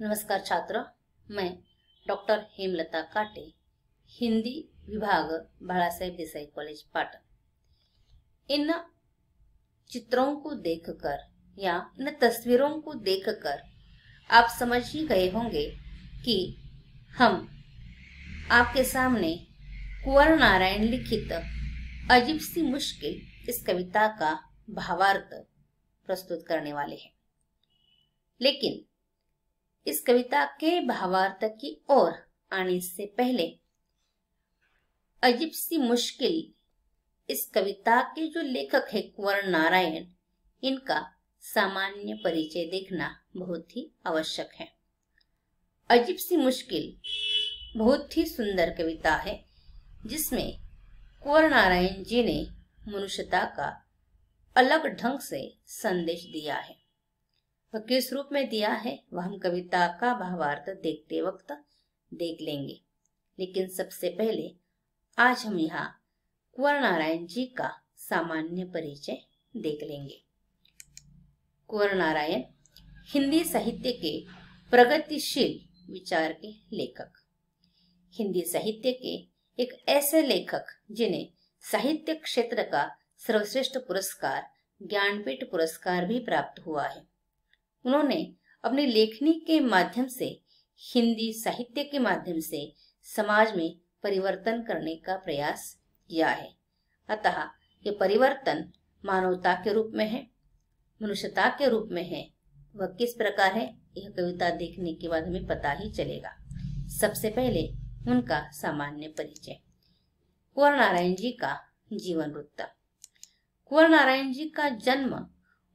नमस्कार छात्र, मैं डॉक्टर हेमलता काटे, हिंदी विभाग बालासाहेब देसाई कॉलेज पाटन। इन चित्रों को देखकर या इन तस्वीरों को देखकर आप समझ ही गए होंगे कि हम आपके सामने कुंवर नारायण लिखित अजीब सी मुश्किल इस कविता का भावार्थ प्रस्तुत करने वाले हैं। लेकिन इस कविता के भावार्थ की ओर आने से पहले अजीब सी मुश्किल इस कविता के जो लेखक है कुंवर नारायण, इनका सामान्य परिचय देखना बहुत ही आवश्यक है। अजीब सी मुश्किल बहुत ही सुंदर कविता है जिसमें कुंवर नारायण जी ने मनुष्यता का अलग ढंग से संदेश दिया है। वह किस रूप में दिया है वह हम कविता का भावार्थ देखते वक्त देख लेंगे। लेकिन सबसे पहले आज हम यहाँ कुंवर नारायण जी का सामान्य परिचय देख लेंगे। कुंवर नारायण हिंदी साहित्य के प्रगतिशील विचार के लेखक, हिंदी साहित्य के एक ऐसे लेखक जिन्हें साहित्य क्षेत्र का सर्वश्रेष्ठ पुरस्कार ज्ञानपीठ पुरस्कार भी प्राप्त हुआ है। उन्होंने अपनी लेखनी के माध्यम से, हिंदी साहित्य के माध्यम से समाज में परिवर्तन करने का प्रयास किया है। अतः ये परिवर्तन मानवता के रूप में है, मनुष्यता के रूप में है। वह किस प्रकार है यह कविता देखने के बाद हमें पता ही चलेगा। सबसे पहले उनका सामान्य परिचय। कुंवर नारायण जी का जीवन वृत्त। कुंवर नारायण जी का जन्म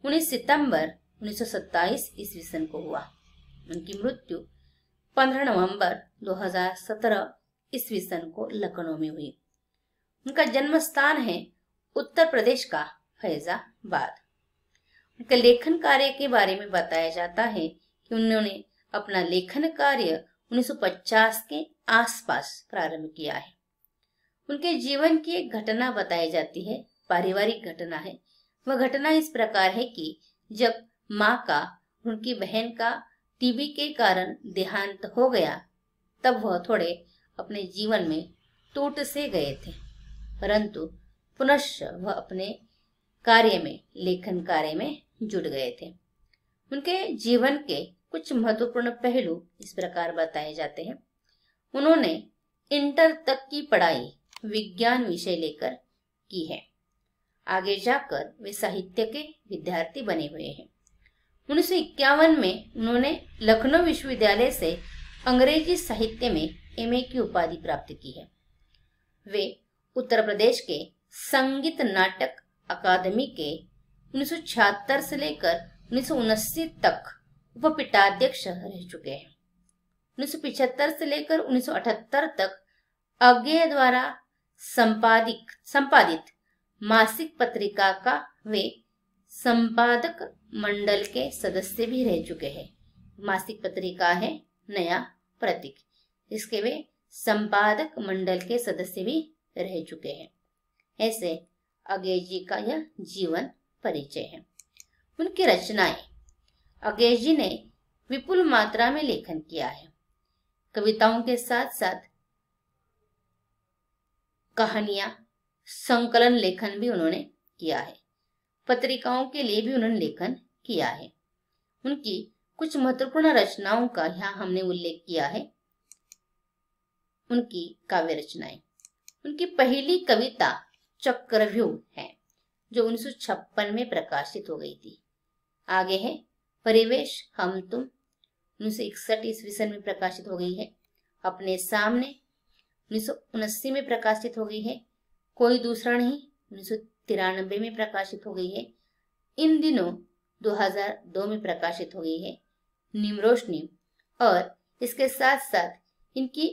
19 सितंबर 1927 ईस्वी सन को हुआ। उनकी मृत्यु 15 नवंबर 2017 ईस्वी सन को लखनऊ में हुई। उनका जन्म स्थान है उत्तर प्रदेश का फैजाबाद। उनके लेखन कार्य के बारे में बताया जाता है कि उन्होंने अपना लेखन कार्य 1950 के आसपास प्रारंभ किया है। उनके जीवन की एक घटना बताई जाती है, पारिवारिक घटना है। वह घटना इस प्रकार है कि जब माँ का उनकी बहन का टीबी के कारण देहांत हो गया, तब वह थोड़े अपने जीवन में टूट से गए थे, परंतु पुनश्च वह अपने कार्य में, लेखन कार्य में जुट गए थे। उनके जीवन के कुछ महत्वपूर्ण पहलू इस प्रकार बताए जाते हैं। उन्होंने इंटर तक की पढ़ाई विज्ञान विषय लेकर की है। आगे जाकर वे साहित्य के विद्यार्थी बने हुए हैं। 1951 में उन्होंने लखनऊ विश्वविद्यालय से अंग्रेजी साहित्य में एमए की उपाधि प्राप्त की है। वे उत्तर प्रदेश के संगीत नाटक अकादमी के 1976 से लेकर 1979 तक उपपीठाध्यक्ष रह चुके हैं। 1975 से लेकर 1978 तक अज्ञेय द्वारा संपादित मासिक पत्रिका का वे संपादक मंडल के सदस्य भी रह चुके हैं। मासिक पत्रिका है नया प्रतीक, इसके वे संपादक मंडल के सदस्य भी रह चुके हैं। ऐसे अज्ञेय जी का यह जीवन परिचय है। उनकी रचनाएं। अज्ञेय जी ने विपुल मात्रा में लेखन किया है। कविताओं के साथ साथ कहानियां, संकलन लेखन भी उन्होंने किया है। पत्रिकाओं के लिए भी उन्होंने लेखन किया है। उनकी कुछ महत्वपूर्ण रचनाओं का यहाँ हमने उल्लेख किया है। उनकी काव्य रचनाएं। उनकी पहली कविता चक्रव्यूह है जो 1956 में प्रकाशित हो गई थी। आगे है परिवेश हम तुम, 1961 ईस्वी सन में प्रकाशित हो गई है। अपने सामने 1979 में प्रकाशित हो गई है। कोई दूसरा नहीं 1993 में प्रकाशित हो गई है। इन दिनों 2002 में प्रकाशित हो गई है। नीम रोशनी, और इसके साथ साथ इनकी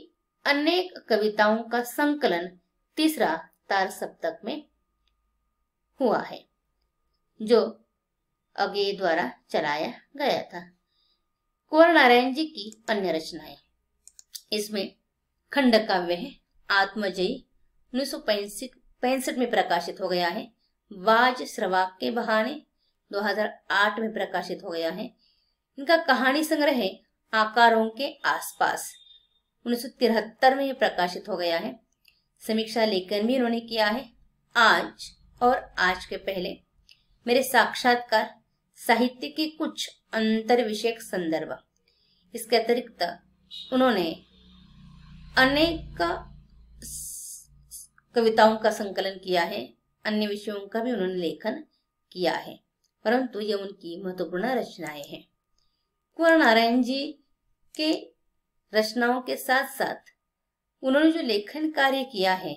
अनेक कविताओं का संकलन तीसरा तार सप्तक में हुआ है जो अज्ञेय द्वारा चलाया गया था। कुंवर नारायण जी की अन्य रचनाएं। इसमें खंड काव्य है आत्मजयी, 1965 में प्रकाशित हो गया है। वाज श्रवाक के बहाने 2008 में प्रकाशित हो गया है। इनका कहानी संग्रह है आकारों के आसपास 1973 में ये प्रकाशित हो गया है। समीक्षा लेखन भी इन्होंने किया है। आज और आज के पहले, मेरे साक्षात्कार, साहित्य के कुछ अंतर विषयक संदर्भ। इसके अतिरिक्त उन्होंने अनेक कविताओं का संकलन किया है, अन्य विषयों का भी उन्होंने लेखन किया है, परंतु ये उनकी महत्वपूर्ण रचनाएं हैं। कुंवर नारायण जी के रचनाओं के साथ साथ उन्होंने जो लेखन कार्य किया है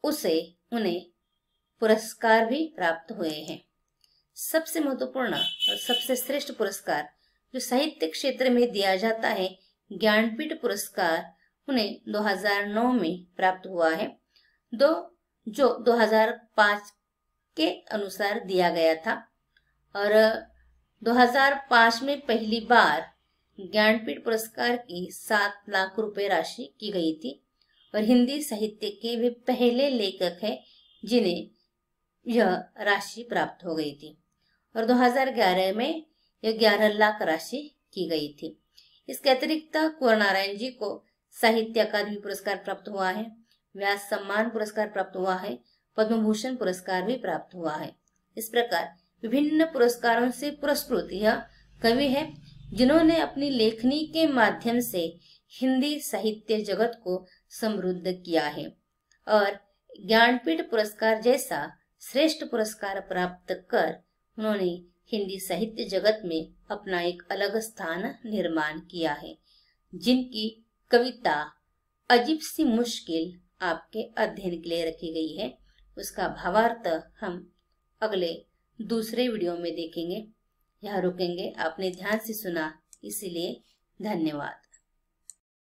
उसे उन्हें पुरस्कार भी प्राप्त हुए हैं। सबसे महत्वपूर्ण और सबसे श्रेष्ठ पुरस्कार जो साहित्य क्षेत्र में दिया जाता है, ज्ञानपीठ पुरस्कार, उन्हें 2009 में प्राप्त हुआ है, जो 2005 के अनुसार दिया गया था। और 2005 में पहली बार ज्ञानपीठ पुरस्कार की 7 लाख रुपए राशि की गई थी और हिंदी साहित्य के वे पहले लेखक हैं जिन्हें यह राशि प्राप्त हो गई थी। और 2011 में यह 11 लाख राशि की गई थी। इसके अतिरिक्त कुंवर नारायण जी को साहित्य अकादमी पुरस्कार प्राप्त हुआ है, व्यास सम्मान पुरस्कार प्राप्त हुआ है, पद्म भूषण पुरस्कार भी प्राप्त हुआ है। इस प्रकार विभिन्न पुरस्कारों से पुरस्कृत यह कवि है जिन्होंने अपनी लेखनी के माध्यम से हिंदी साहित्य जगत को समृद्ध किया है और ज्ञानपीठ पुरस्कार जैसा श्रेष्ठ पुरस्कार प्राप्त कर उन्होंने हिंदी साहित्य जगत में अपना एक अलग स्थान निर्माण किया है, जिनकी कविता अजीब सी मुश्किल आपके अध्ययन के लिए रखी गई है। उसका भावार्थ हम अगले दूसरे वीडियो में देखेंगे। यहाँ रुकेंगे। आपने ध्यान से सुना, इसीलिए धन्यवाद।